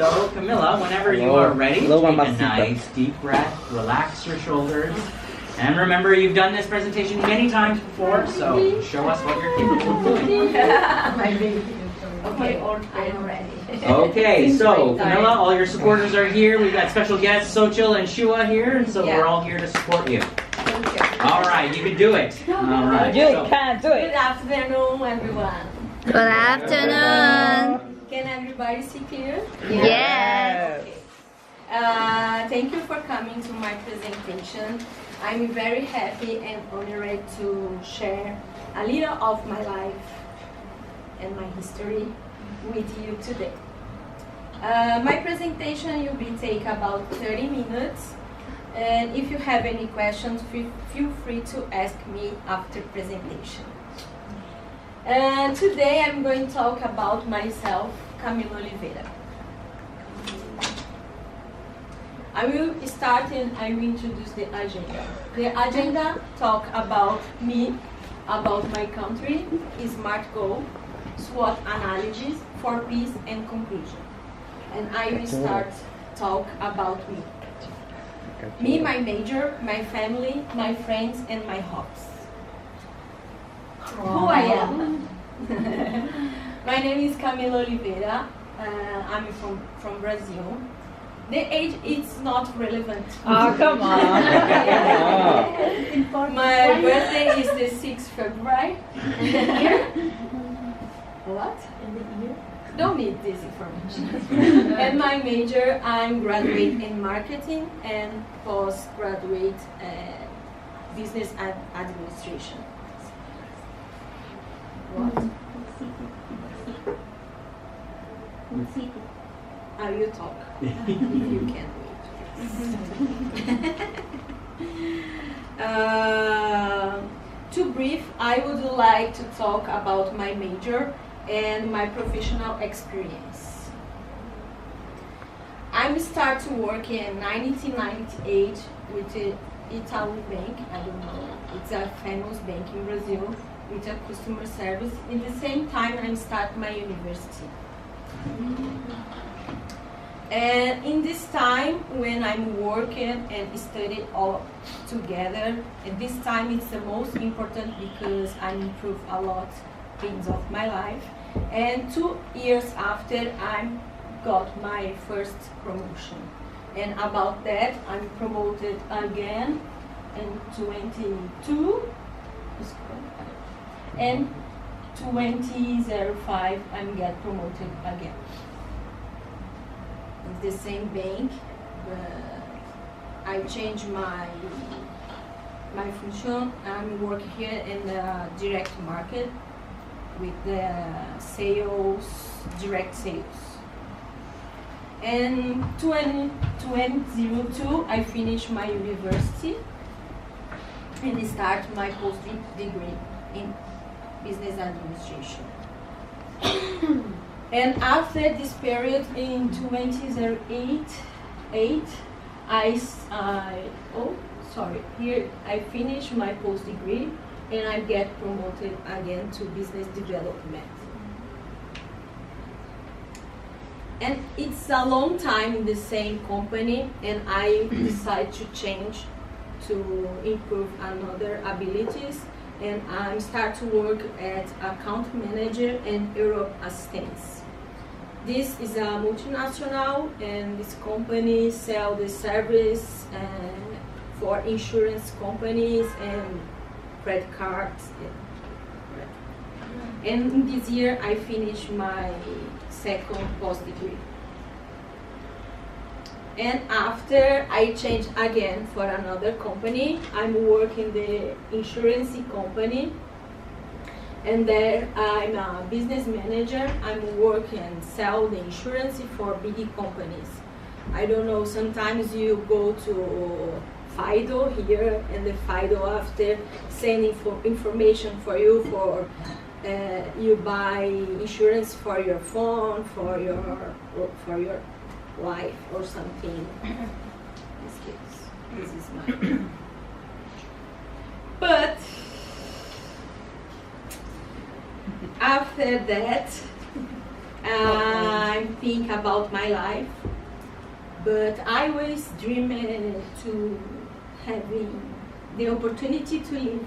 So, Camila, whenever you are ready, take a nice deep breath, relax your shoulders, and remember you've done this presentation many times before, so show us what you're capable of doing. Okay, I'm ready. Okay, so Camila, all your supporters are here. We've got special guests, Sochil and Shua here, and so we're all here to support you. Thank you. All right, you can do it. All right. You So, can do Good it. afternoon, everyone. Good afternoon. Can everybody see clear? Yes. Thank you for coming to my presentation. I'm very happy and honored to share a little of my life and my history with you today. My presentation will be take about 30 minutes, and if you have any questions, feel free to ask me after presentation. Today I'm going to talk about myself, Camila Oliveira. I will start and I will introduce the agenda. The agenda talk about me, about my country, SMART goal, SWOT analysis, for peace and conclusion. And I will start talk about me. Me, my major, my family, my friends, and my hobbies. Who I am? My name is Camila Oliveira. I'm from Brazil. The age is not relevant. Oh, come on. My birthday is the 6th February. And the year? What? And the year? Don't need this information. And my major, I'm graduate in marketing and postgraduate business administration. What? I will talk if you can wait. To brief, I would like to talk about my major and my professional experience. I start to work in 1998 with the Itaú Bank. I don't know, it's a famous bank in Brazil with a customer service. In the same time, I start my university. And in this time, when I'm working and study all together, and this time it's the most important because I improve a lot things of my life. And 2 years after, I got my first promotion. And about that, I'm promoted again in 22, and 2005, I'm get promoted again. In the same bank, I changed my function. I'm working here in the direct market with the sales, direct sales. And 2002, I finished my university and start my post-degree in business administration. And after this period in 2008, here I finished my post-degree and I get promoted again to business development. And it's a long time in the same company, and I decide to change to improve another abilities, and I start to work as account manager and Europe assistance. This is a multinational, and this company sell the service for insurance companies and credit cards. And this year I finished my second post-degree. And after I changed again for another company, I'm working the insurance company. And there I'm a business manager. I'm working and sell the insurance for big companies. I don't know, sometimes you go to Fido here, and the Fido after sending for information for you for you buy insurance for your phone, for your life or something. This is mine. But after that, I'm think about my life, but I always dreamed to having the opportunity to live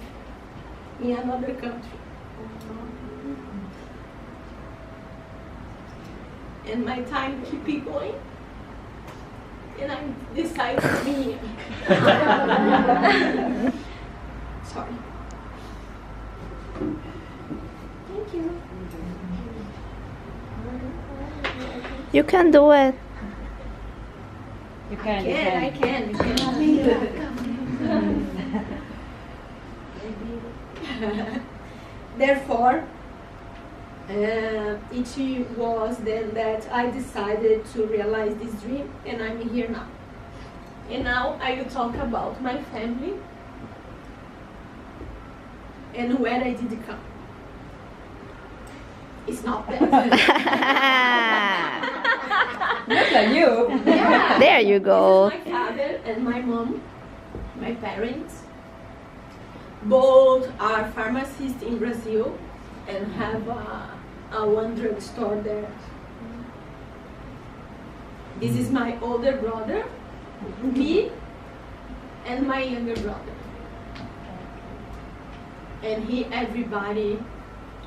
in another country. And my time keep going, and I decided to be here. Sorry. Thank you. You can do it. You can. I can. Therefore, it was then that I decided to realize this dream, and I'm here now. And now I will talk about my family and where I did come. It's not that. Look at you. Yeah. There you go. This is my father and my mom, my parents. Both are pharmacists in Brazil and have a one drugstore there. This is my older brother, me, and my younger brother. And everybody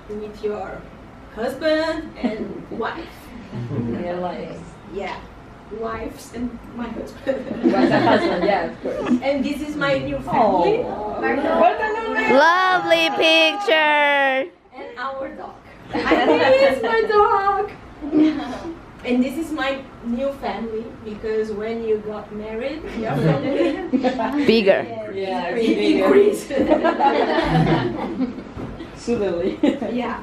with your husband and wife. Yeah, wives and my husband. Wife and husband, yeah, of course. And this is my new family. Lovely picture. And our dog. I miss my dog. And this is my new family, because when you got married, your family Bigger. Yeah, increased. Suddenly. Yeah.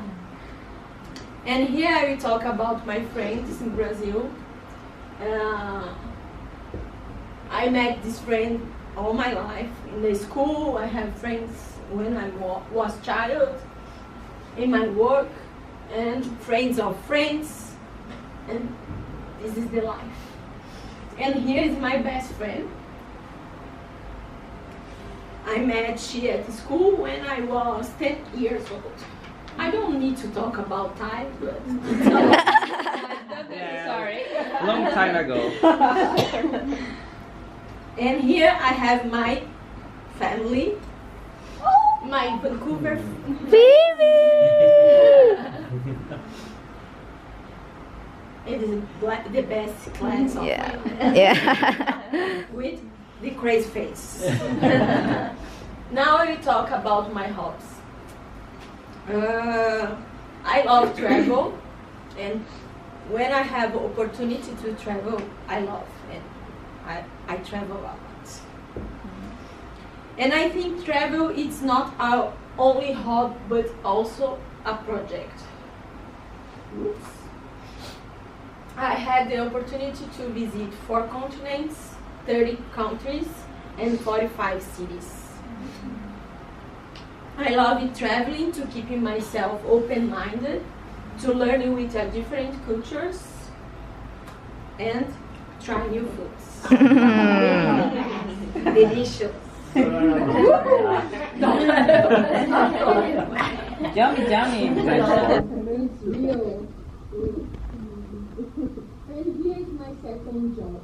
And here I will talk about my friends in Brazil. I met this friend all my life. In the school, I have friends when I was child, in my work, and friends of friends. And this is the life. And here is my best friend. I met she at school when I was 10 years old. I don't need to talk about time, but Sorry. Long time ago. And here I have my family, my Vancouver. Baby. It is the best class of Yeah. my life. Yeah. With the crazy face. Now I will talk about my hobbies. I love travel, and when I have opportunity to travel, I love it. I travel a lot. And I think travel is not our only hobby, but also a project. Oops. I had the opportunity to visit 4 continents, 30 countries, and 45 cities. I love traveling to keeping myself open-minded, to learn with different cultures, and try new foods. Delicious. Yummy, yummy. And here is my second job.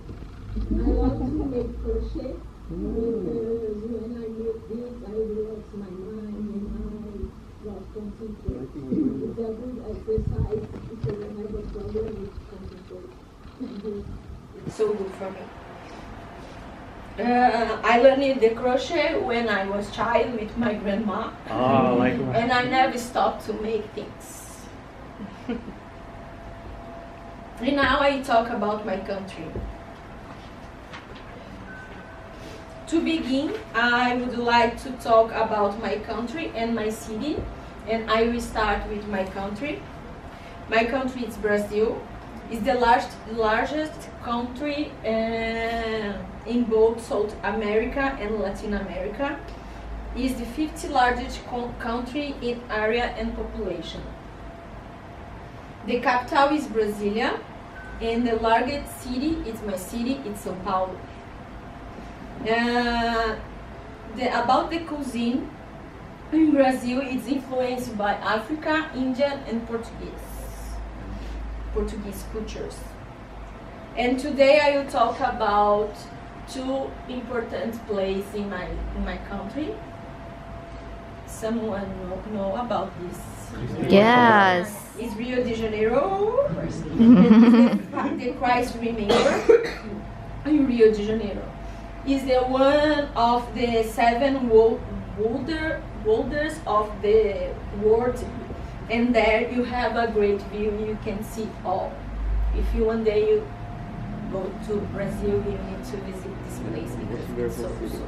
I love to make crochet because when I make this, I relax my mind and I lost concentration. It's a good exercise because I have a problem with concentration. It's so good for me. I learned the crochet when I was child with my grandma, Oh, like and I never stopped to make things. And now I talk about my country. To begin, I would like to talk about my country and my city, and I will start with my country. My country is Brazil. It's the largest country in both South America and Latin America. It's the 5th largest country in area and population. The capital is Brasilia, and the largest city is my city, it's São Paulo. About the cuisine, in Brazil it's influenced by Africa, Indian, and Portuguese cultures. And today I will talk about two important places in my country. Someone know about this? Yes. It's Rio de Janeiro. The Christ Remember in Rio de Janeiro is the one of the 7 wonders of the world, and there you have a great view. You can see all. If you one day you go to Brazil, you need to visit this place because it's so beautiful.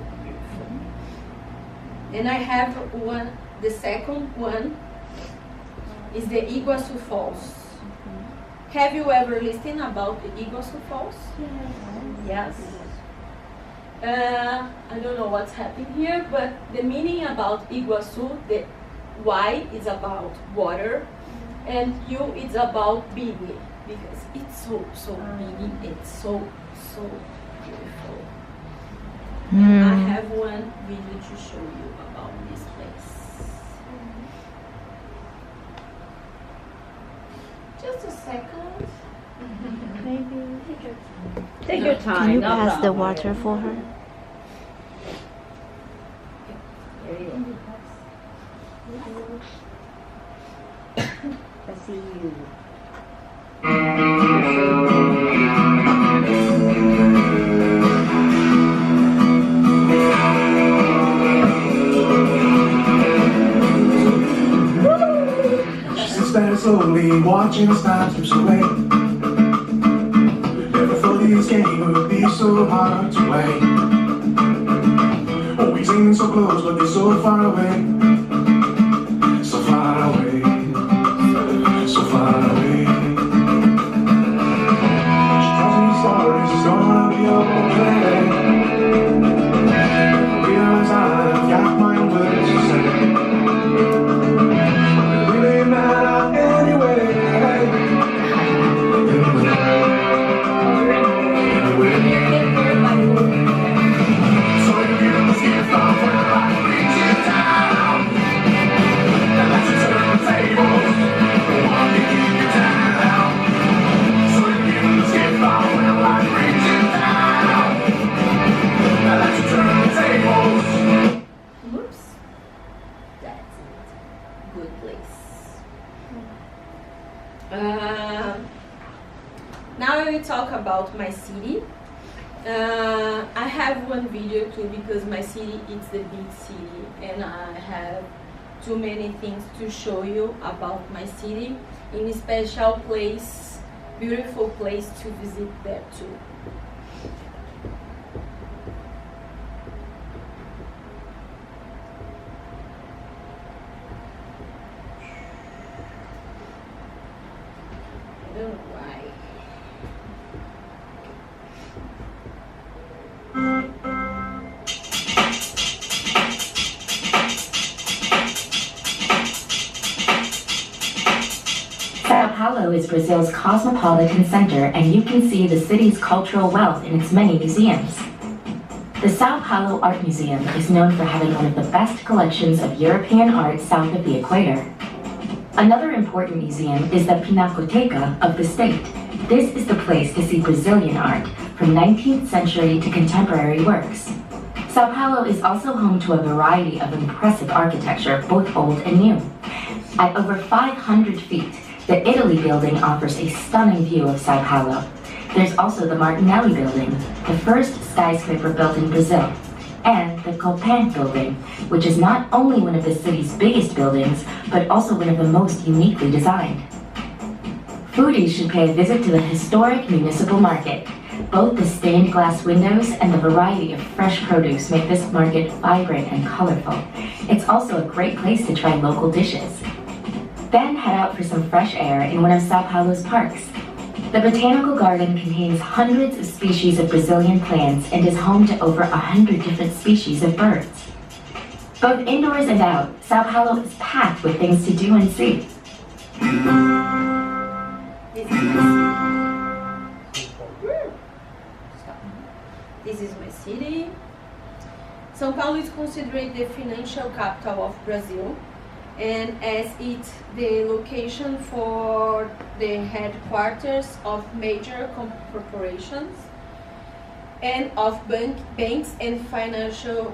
And I have one. The second one is the Iguaçu Falls. Have you ever listened about the Iguaçu Falls? Yes. I don't know what's happening here, but the meaning about Iguaçu, the Y is about water, and U is about big, because it's so big, it's so beautiful. And I have one video to show you about this place. Just a second. Maybe take your time. Can you no pass the problem. water for her? There you go. I see you. She sits there slowly, watching as time slips away. Never thought this game would be so hard to play. Always aiming so close, but they're so far away. So far away. So far away. She tells me stories, it's gonna be okay. I realize I've got my own words to say. Now I will talk about my city. I have one video too because my city is the big city and I have too many things to show you about my city in a special place, beautiful place to visit there too. I don't know why. Sao Paulo is Brazil's cosmopolitan center, and you can see the city's cultural wealth in its many museums. The Sao Paulo Art Museum is known for having one of the best collections of European art south of the equator. Another important museum is the Pinacoteca of the state. This is the place to see Brazilian art, from 19th century to contemporary works. Sao Paulo is also home to a variety of impressive architecture, both old and new. At over 500 feet, the Italy building offers a stunning view of Sao Paulo. There's also the Martinelli building, the first skyscraper built in Brazil, and the Copan building, which is not only one of the city's biggest buildings, but also one of the most uniquely designed. Foodies should pay a visit to the historic municipal market. Both the stained glass windows and the variety of fresh produce make this market vibrant and colorful. It's also a great place to try local dishes. Then head out for some fresh air in one of Sao Paulo's parks. The botanical garden contains hundreds of species of Brazilian plants and is home to over 100 different species of birds. Both indoors and out, Sao Paulo is packed with things to do and see. This is my city. São Paulo is considered the financial capital of Brazil. and as it's the location for the headquarters of major corporations and of banks and financial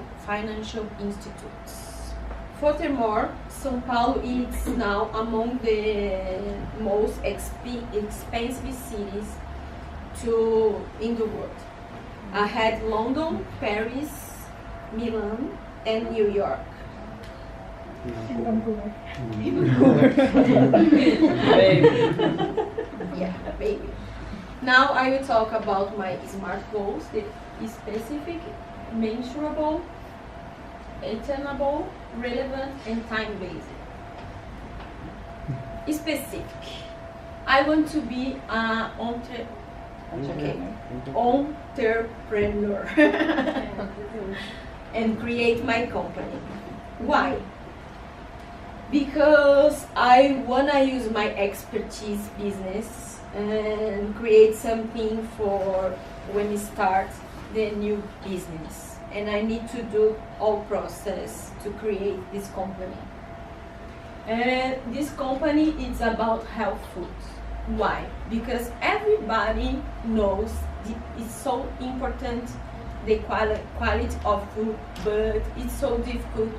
institutes. Furthermore, São Paulo is now among the most expensive cities in the world. I had London, Paris, Milan, and New York. Yeah, baby. Now I will talk about my SMART goals, the specific, measurable, attainable, relevant, and time-based. Specific. I want to be an entrepreneur and create my company. Why? Because I want to use my expertise business and create something for when we start the new business. And I need to do all process to create this company. And this company is about health food. Why? Because everybody knows it's so important the quality of food, but it's so difficult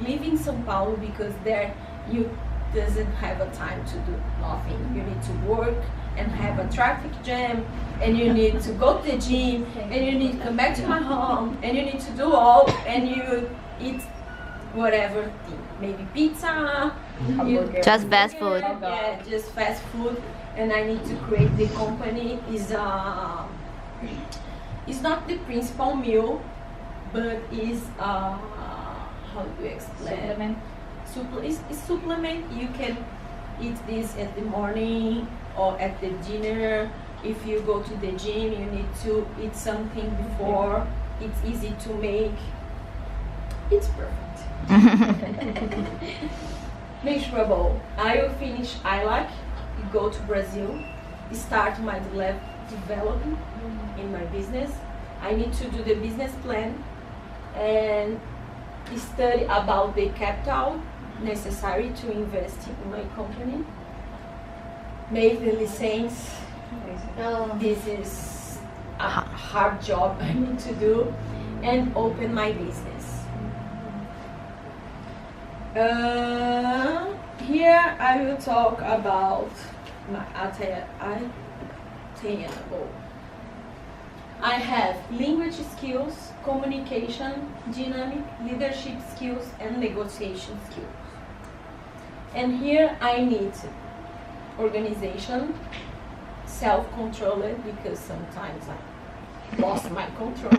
living in São Paulo because there you doesn't have a time to do nothing. You need to work and have a traffic jam, and you need to go to the gym, and you need to come back to my home, and you need to do all, and you eat whatever thing. Maybe pizza, Just fast food. Yeah, just fast food. And I need to create the company. It's not the principal meal, but is how do you explain? It's supplement. You can eat this at the morning or at the dinner. If you go to the gym, you need to eat something before. It's easy to make. It's perfect. Measurable. I will finish ILAC, go to Brazil, start my development in my business. I need to do the business plan and study about the capital necessary to invest in my company. Make the license. This is a hard job I need to do, and open my business. Here I will talk about my attainable. I have language skills, communication, dynamic, leadership skills, and negotiation skills. And here I need organization, self-control, because sometimes I lost my control.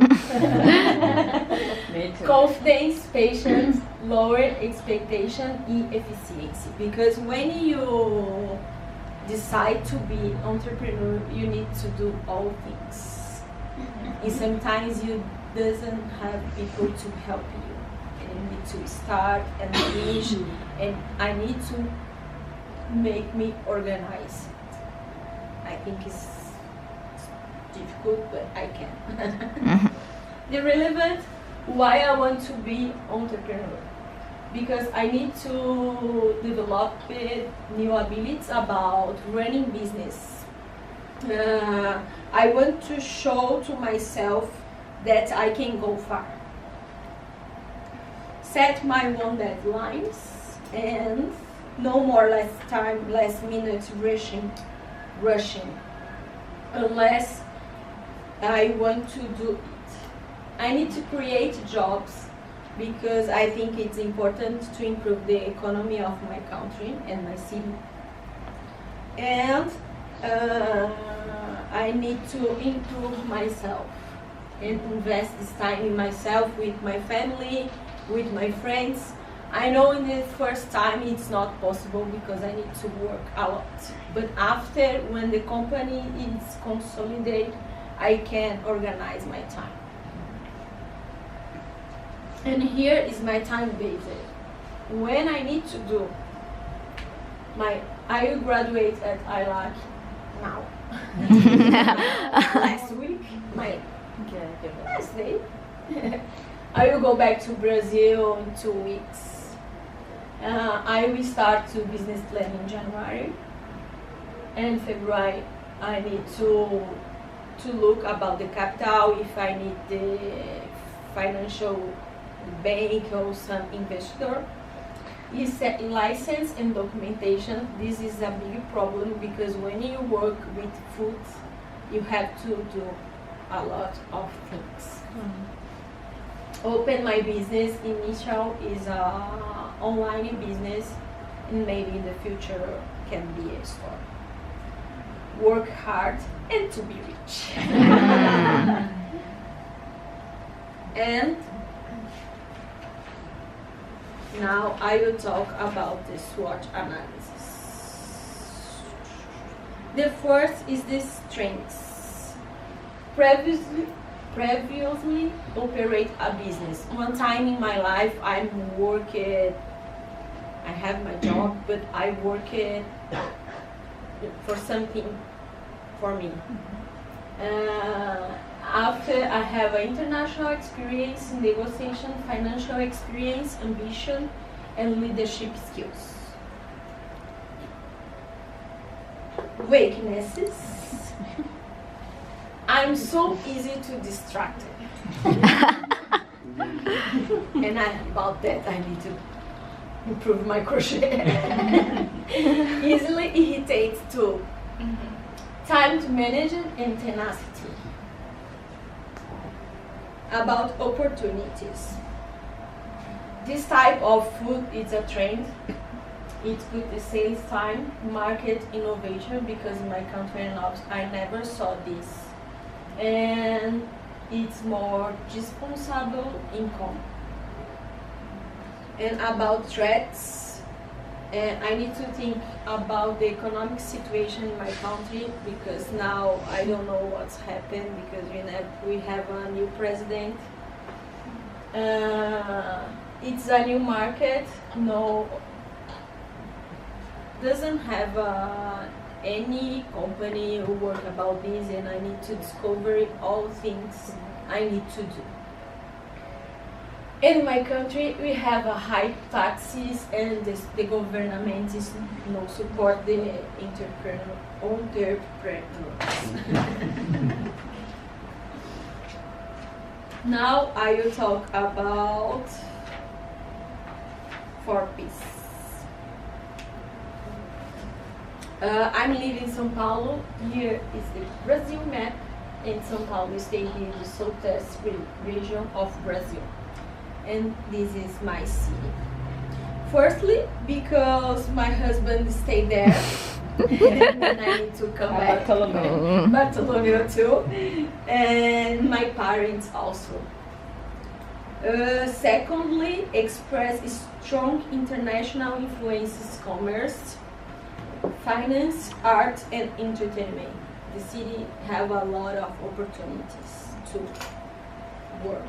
Confidence, patience, lower expectation, and efficiency. Because when you decide to be entrepreneur, you need to do all things. And sometimes you doesn't have people to help you. And you need to start and finish. And I need to make me organize. I think it's difficult, but I can. The relevant, why I want to be entrepreneur, because I need to develop new abilities about running business. I want to show to myself that I can go far. Set my own deadlines and no more last minute rushing. Unless I want to do it. I need to create jobs because I think it's important to improve the economy of my country and my city. And I need to improve myself and invest this time in myself, with my family, with my friends. I know in the first time it's not possible because I need to work a lot. But after, when the company is consolidated, I can organize my time. And here is my time based. When I need to do I will graduate at ILAC now. Last week, my last day. I will go back to Brazil in 2 weeks. I will start to business plan in January, and February I need to look about the capital, if I need the financial bank or some investor. Is license and documentation. This is a big problem because when you work with food, you have to do a lot of things. Open my business initial is a online business, and maybe in the future can be a store. Work hard and to be rich. And now I will talk about the SWOT analysis. The first is the strengths. Previously operate a business. One time in my life I have my job, but I work for something for me. After I have an international experience in negotiation, financial experience, ambition, and leadership skills. Weaknesses. I'm so easy to distract. And about that I need to improve my crochet. Easily irritates too. Time to manage it and tenacity. About opportunities. This type of food is a trend. It's good the sales time, market innovation, because in my country I never saw this. And it's more responsible income. And about threats, I need to think about the economic situation in my country, because now I don't know what's happened, because we have a new president. It's a new market. No, doesn't have any company who work about this, and I need to discover all things I need to do. In my country, we have a high taxes, and the government is no support the entrepreneurs. Now I will talk about 4Ps. I'm living in São Paulo. Here is the Brazil map, and São Paulo state in the southeast region of Brazil. And this is my city. Firstly, because my husband stayed there, and I need to come back. Bartolomeo too, and my parents also. Secondly, express strong international influences, commerce, finance, art, and entertainment. The city have a lot of opportunities to work.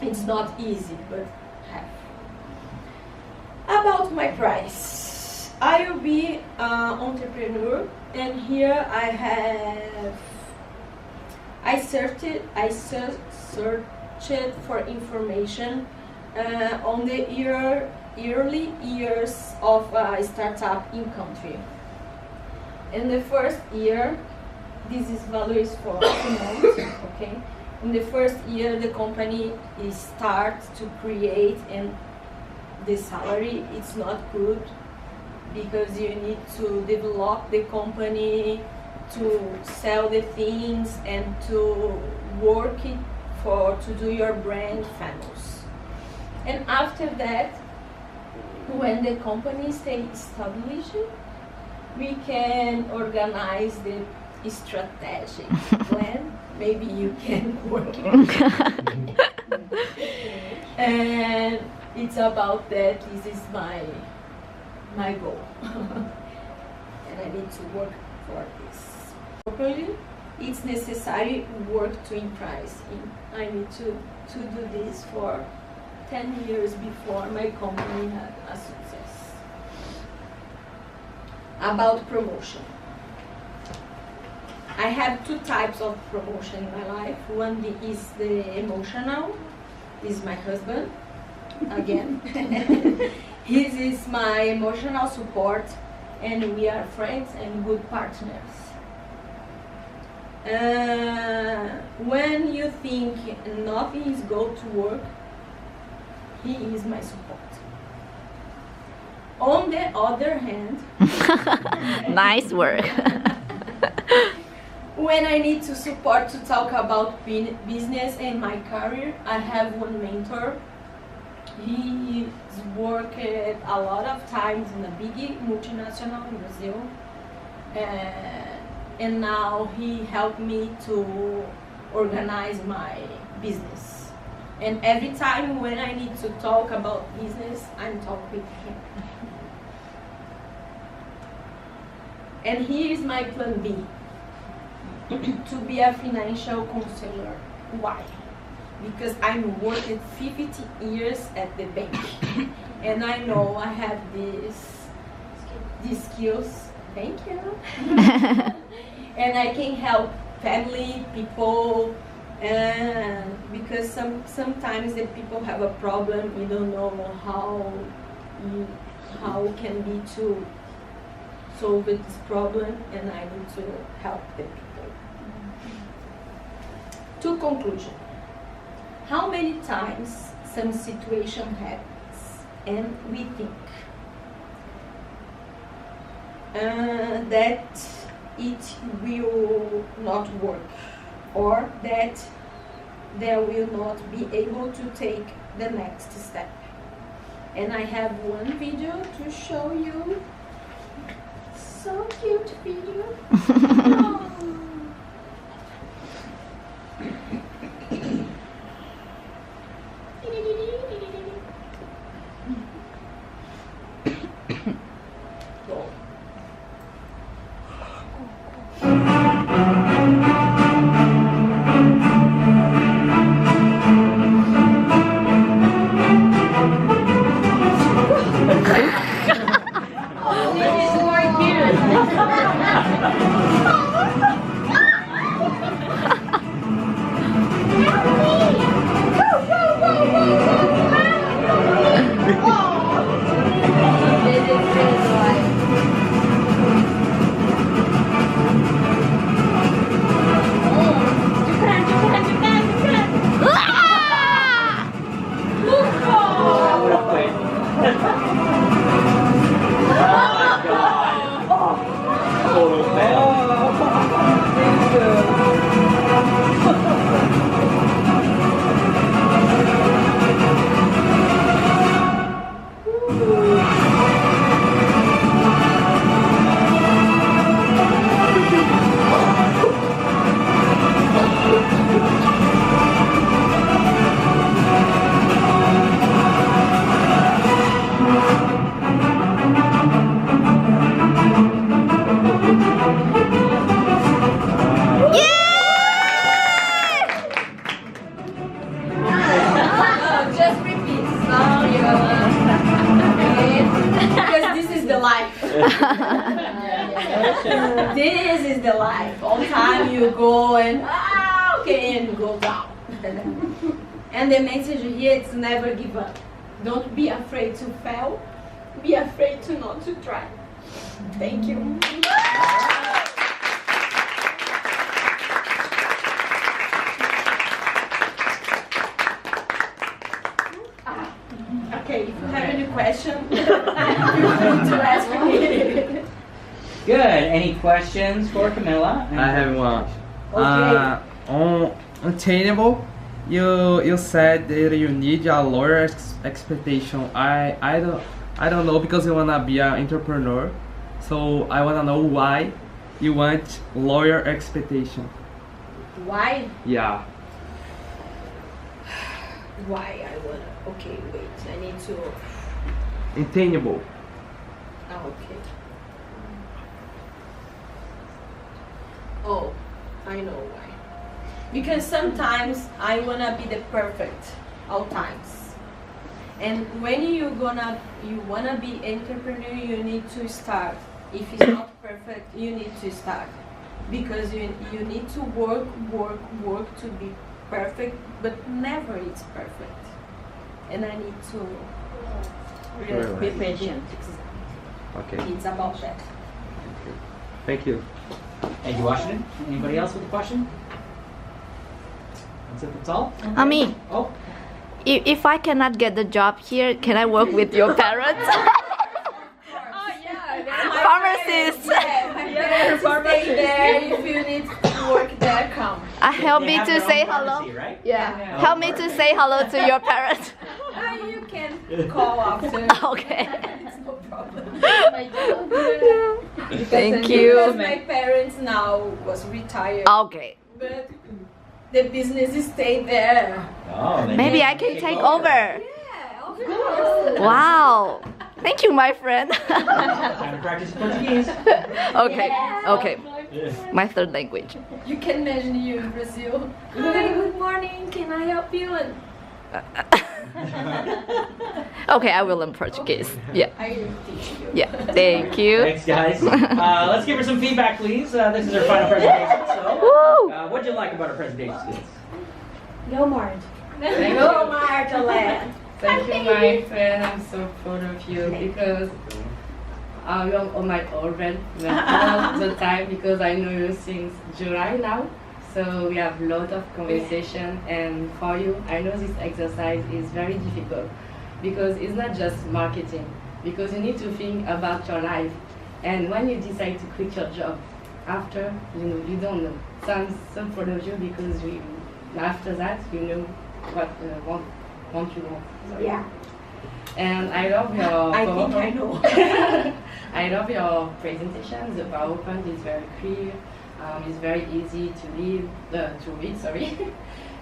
It's not easy, but have. About my price, I will be an entrepreneur, and here I searched for information on the early years of a startup in country. In the first year, this is values for 2 months, okay? In the first year, the company starts to create, and the salary is not good, because you need to develop the company, to sell the things, and to work it to do your brand famous. And after that, when the company stays established, we can organize the strategic plan. Maybe you can work it. And it's about that. This is my goal. And I need to work for this. Properly, it's necessary work to increase. I need to do this for 10 years before my company had a success. About promotion. I have 2 types of promotion in my life. One is the emotional, is my husband, again. He is my emotional support, and we are friends and good partners. When you think nothing is going to work, he is my support. On the other hand, Nice work. when I need to support to talk about business and my career, I have one mentor. He's worked a lot of times in a big multinational in Brazil, and now he helped me to organize my business. And every time when I need to talk about business, I'm talking with him. And he is my plan B, to be a financial counselor. Why? Because I'm working 50 years at the bank, and I know I have these skills. Thank you. And I can help family, people, and because sometimes the people have a problem, you don't know how can be to solve this problem, and I need to help the people. To conclusion, how many times some situation happens and we think that it will not work, or that they will not be able to take the next step. And I have one video to show you. So cute video. Oh. This is the life. All time you go and okay, and you go down. And the message here is never give up. Don't be afraid to fail. Be afraid to not to try. Thank you. Okay, if you have any question, feel free to ask me. Good. Any questions for Camila? I have one. Okay. On attainable, you said that you need a lower expectation. I don't know, because you wanna be an entrepreneur, so I wanna know why you want lower expectation. Why? Yeah. Why I wanna? Okay, wait. I need to. Attainable. Oh, okay. Oh, I know why. Because sometimes I wanna be the perfect all times. And when you wanna be entrepreneur, you need to start. If it's not perfect, you need to start. Because you need to work to be perfect, but never it's perfect. And I need to Relax. Be patient. Okay. It's about that. Thank you. Thank you, Washington. Anybody else with a question? That's all? Ami, Oh, if I cannot get the job here, can I work with your parents? Pharmacist. Stay there. If you need to work there, come. Help they me have to their say own hello. pharmacy, right? Yeah. Help me to say hello to your parents. You can call after. Okay. It's no problem. Thank Because you. my parents now was retired, Okay. but the business stayed there. Oh, then Maybe you I can take over. Yeah, of course. Wow. Thank you, my friend. Time to practice Portuguese. Okay. Okay. My third language. You can imagine you in Brazil. Hi, good morning. Can I help you? And Okay, I will learn Portuguese. Yeah. I will teach you. Yeah. Thank you. Thanks, guys. Let's give her some feedback, please. This is her final presentation. So, Woo! what did you like about her presentation skills? Go, Marge. Go, Marge. Thank you, my friend. I'm so proud of you because you're on my old friend all the time because I know you since July now. So we have a lot of conversation, and for you, I know this exercise is very difficult because it's not just marketing. Because you need to think about your life, and when you decide to quit your job, after you don't know. So I'm so proud of you because after that you know what you want. Sorry. Yeah. And I love your I think I know. I love your presentation. The PowerPoint is very clear. It's very easy to read. Sorry,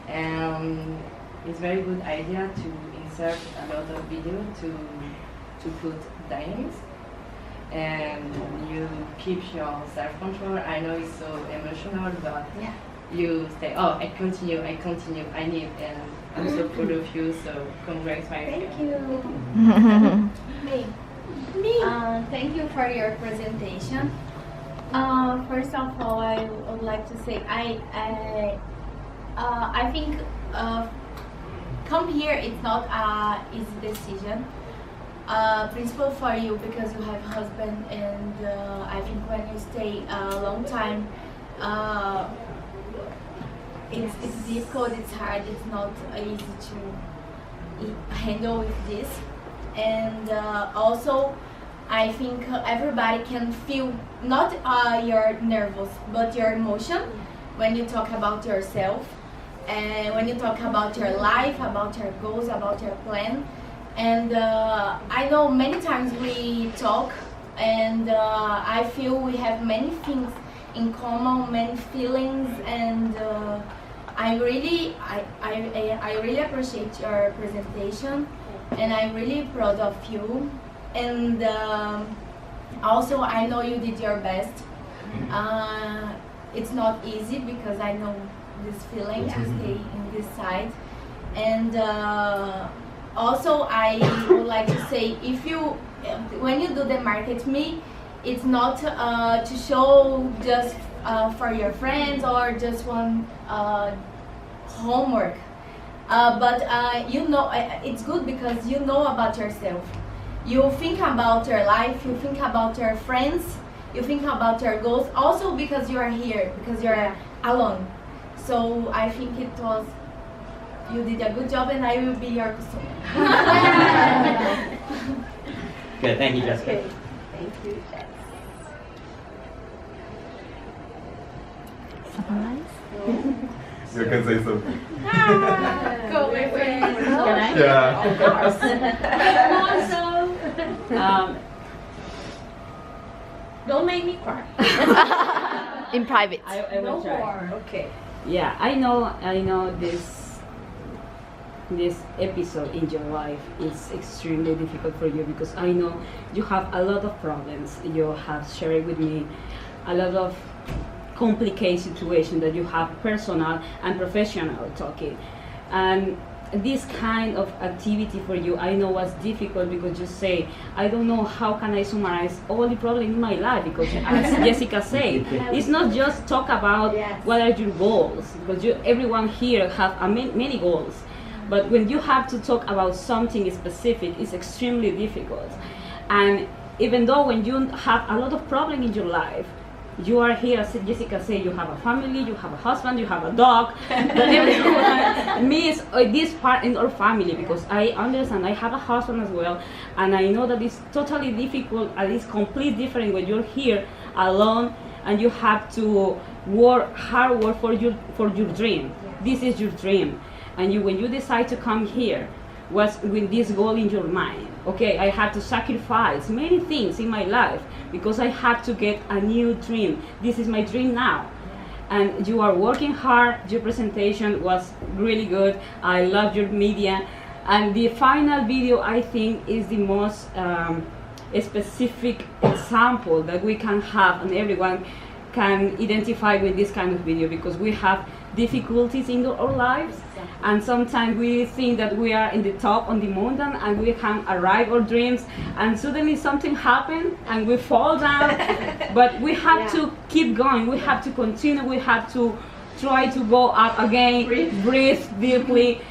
and it's very good idea to insert a lot of video to put dynamics, and you keep your self-control. I know it's so emotional, but Yeah. you say, "Oh, I continue, I need," and I'm so proud of you. So congrats, my friend. Thank you. Me. Thank you for your presentation. First of all, I would like to say I think come here it's not an easy decision. Principal for you because you have husband, and I think when you stay a long time, it's difficult, it's hard, it's not easy to handle with this, and also. I think everybody can feel not your nervous, but your emotion when you talk about yourself, and when you talk about your life, about your goals, about your plan. And I know many times we talk, and I feel we have many things in common, many feelings, and I really appreciate your presentation, and I'm really proud of you. And also I know you did your best. It's not easy because I know this feeling to stay in this side. And also I would like to say, when you do the market me, it's not to show just for your friends or just one homework, but it's good because you know about yourself. You think about your life, you think about your friends, you think about your goals, also because you are here, because you're alone. So I think you did a good job, and I will be your customer. Good, thank you, Jessica. Okay. Thank you, Jess. You can say something. Go, my friend. Can I? Yeah. Also, don't make me cry. In private. I No will try. more. Okay. Yeah, I know this episode in your life is extremely difficult for you because I know you have a lot of problems. You have shared with me a lot of complicated situations that you have personal and professional talking. And this kind of activity for you, I know was difficult because you say, I don't know how can I summarize all the problems in my life, because as Jessica said, it's not just talk about what are your goals, because everyone here have many goals, But when you have to talk about something specific, it's extremely difficult. And even though when you have a lot of problems in your life, you are here, as Jessica said, you have a family, you have a husband, you have a dog. But everyone, me is this part in our family, because I understand I have a husband as well, and I know that it's totally difficult and it's completely different when you're here alone and you have to hard work for your dream. This is your dream, and when you decide to come here, was with this goal in your mind. Okay, I had to sacrifice many things in my life because I had to get a new dream. This is my dream now. And you are working hard. Your presentation was really good. I love your media. And the final video, I think, is the most specific example that we can have, and everyone can identify with this kind of video, because we have difficulties in our lives, and sometimes we think that we are in the top on the mountain and we can arrive our dreams, and suddenly something happens and we fall down. But we have to keep going, we have to continue, we have to try to go up again, breathe deeply,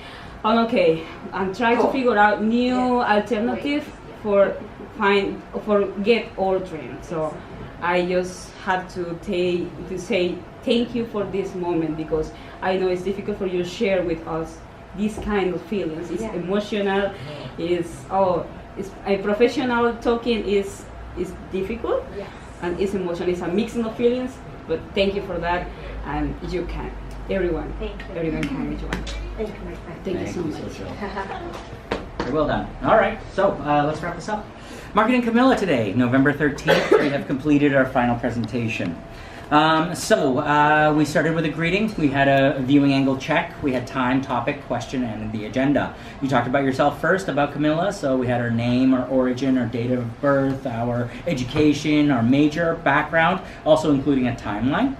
and try to figure out new alternatives for get our dreams. So I just have to say thank you for this moment, because I know it's difficult for you to share with us these kind of feelings. It's emotional. It's a professional talking is difficult, and it's emotional. It's a mixing of feelings. But thank you for that, and you can. Everyone can reach one. Thank you, my friend. Thank you so much. Very well done. All right, so let's wrap this up. Marketing Camila today, November 13th, we have completed our final presentation. We started with a greeting. We had a viewing angle check. We had time, topic, question, and the agenda. You talked about yourself first, about Camila. So we had our name, our origin, our date of birth, our education, our major, background, also including a timeline.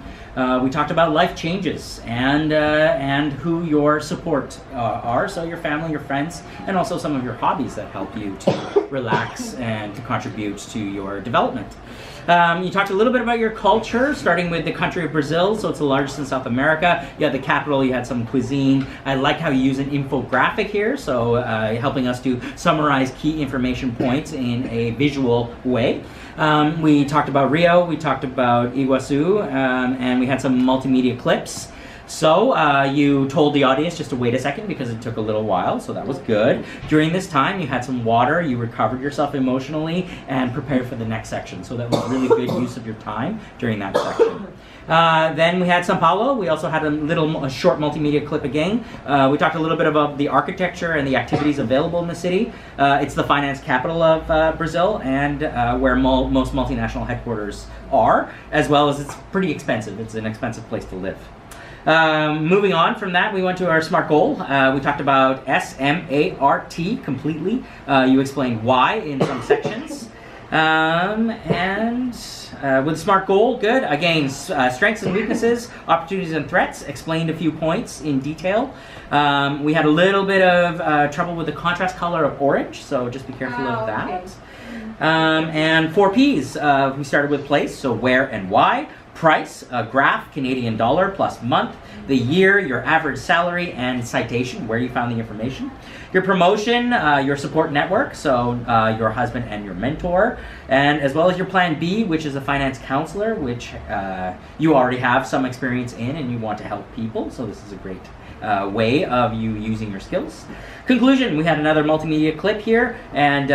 We talked about life changes and who your support are, so your family, your friends, and also some of your hobbies that help you to relax and to contribute to your development. You talked a little bit about your culture, starting with the country of Brazil, so it's the largest in South America. You had the capital, you had some cuisine. I like how you use an infographic here, so helping us to summarize key information points in a visual way. We talked about Rio, we talked about Iguazu, and we had some multimedia clips. So you told the audience just to wait a second because it took a little while, so that was good. During this time, you had some water, you recovered yourself emotionally, and prepared for the next section. So that was really good use of your time during that section. Then we had São Paulo. We also had a short multimedia clip again. We talked a little bit about the architecture and the activities available in the city. It's the finance capital of Brazil, and where most multinational headquarters are, as well as it's pretty expensive. It's an expensive place to live. Moving on from that, we went to our SMART goal. We talked about S-M-A-R-T completely. You explained why in some sections. With SMART goal, good. Again, strengths and weaknesses, opportunities and threats. Explained a few points in detail. We had a little bit of trouble with the contrast color of orange, so just be careful of that. Okay. And 4 Ps. We started with place, so where and why. Price, a graph, Canadian dollar plus month, the year, your average salary, and citation, where you found the information. Your promotion, your support network, so your husband and your mentor, and as well as your plan B, which is a finance counselor, which you already have some experience in and you want to help people, so this is a great way of you using your skills. Conclusion, we had another multimedia clip here, and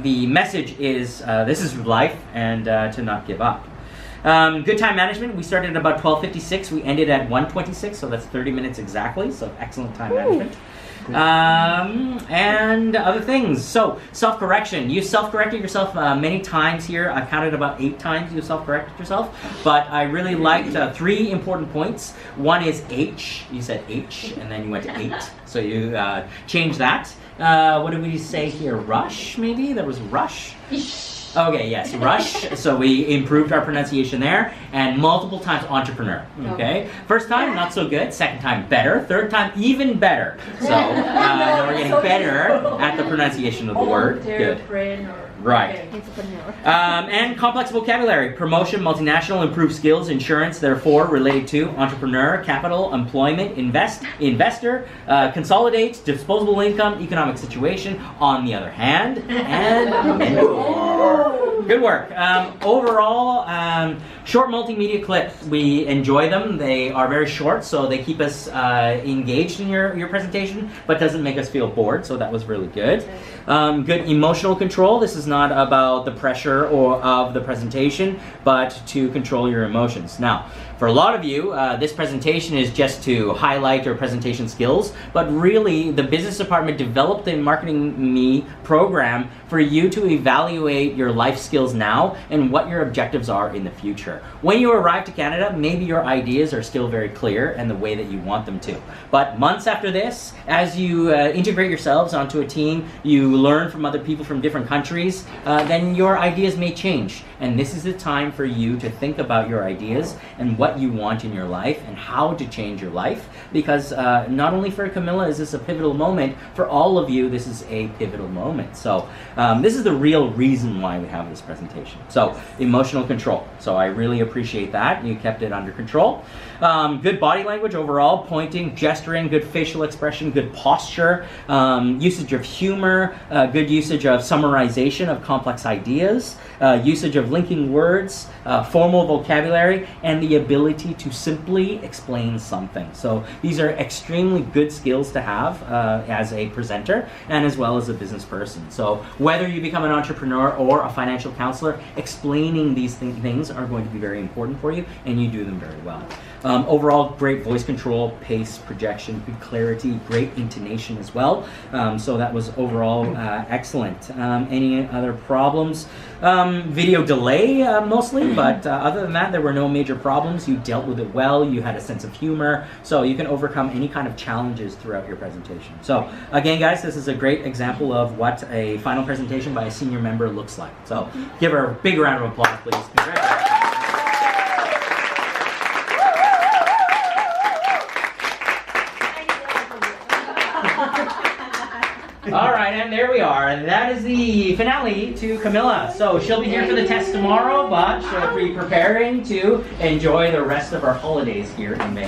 the message is this is life, and to not give up. Good time management, we started at about 12:56, we ended at 1:26, so that's 30 minutes exactly, so excellent time management. And other things, so self-correction, you self-corrected yourself many times here. I counted about 8 times you self-corrected yourself, but I really liked 3 important points. One is H, you said H, and then you went to 8, so you changed that. What did we say here, rush maybe? There was rush? Okay, yes, rush. So we improved our pronunciation there, and multiple times entrepreneur. Okay, first time not so good, second time better, third time even better. So now we're getting better at the pronunciation of the word. Good. Right. Okay. Entrepreneur. And complex vocabulary, promotion, multinational, improved skills, insurance, therefore related to entrepreneur, capital, employment, investor, consolidate, disposable income, economic situation, on the other hand, and many more. Good work. Overall, short multimedia clips, we enjoy them. They are very short, so they keep us engaged in your presentation, but doesn't make us feel bored, so that was really good. Good emotional control. This is not about the pressure of the presentation, but to control your emotions. Now, for a lot of you, this presentation is just to highlight your presentation skills, but really the business department developed the Marketing Me program for you to evaluate your life skills now and what your objectives are in the future. When you arrive to Canada, maybe your ideas are still very clear and the way that you want them to. But months after this, as you integrate yourselves onto a team, you learn from other people from different countries, then your ideas may change. And this is the time for you to think about your ideas and what you want in your life and how to change your life. Because not only for Camila is this a pivotal moment, for all of you this is a pivotal moment. So this is the real reason why we have this presentation. So emotional control. So I really appreciate that. You kept it under control. Good body language overall, pointing, gesturing, good facial expression, good posture, usage of humor, good usage of summarization of complex ideas, usage of linking words, formal vocabulary, and the ability to simply explain something. So these are extremely good skills to have as a presenter and as well as a business person. So whether you become an entrepreneur or a financial counselor, explaining these things are going to be very important for you, and you do them very well. Overall, great voice control, pace, projection, good clarity, great intonation as well. So that was overall excellent. Any other problems? Video delay mostly, but other than that, there were no major problems. You dealt with it well. You had a sense of humor, so you can overcome any kind of challenges throughout your presentation. So again, guys, this is a great example of what a final presentation by a senior member looks like. So give her a big round of applause, please. Congratulations. All right, and there we are. That is the finale to Camila. So she'll be here for the test tomorrow, but she'll be preparing to enjoy the rest of our holidays here in Vancouver.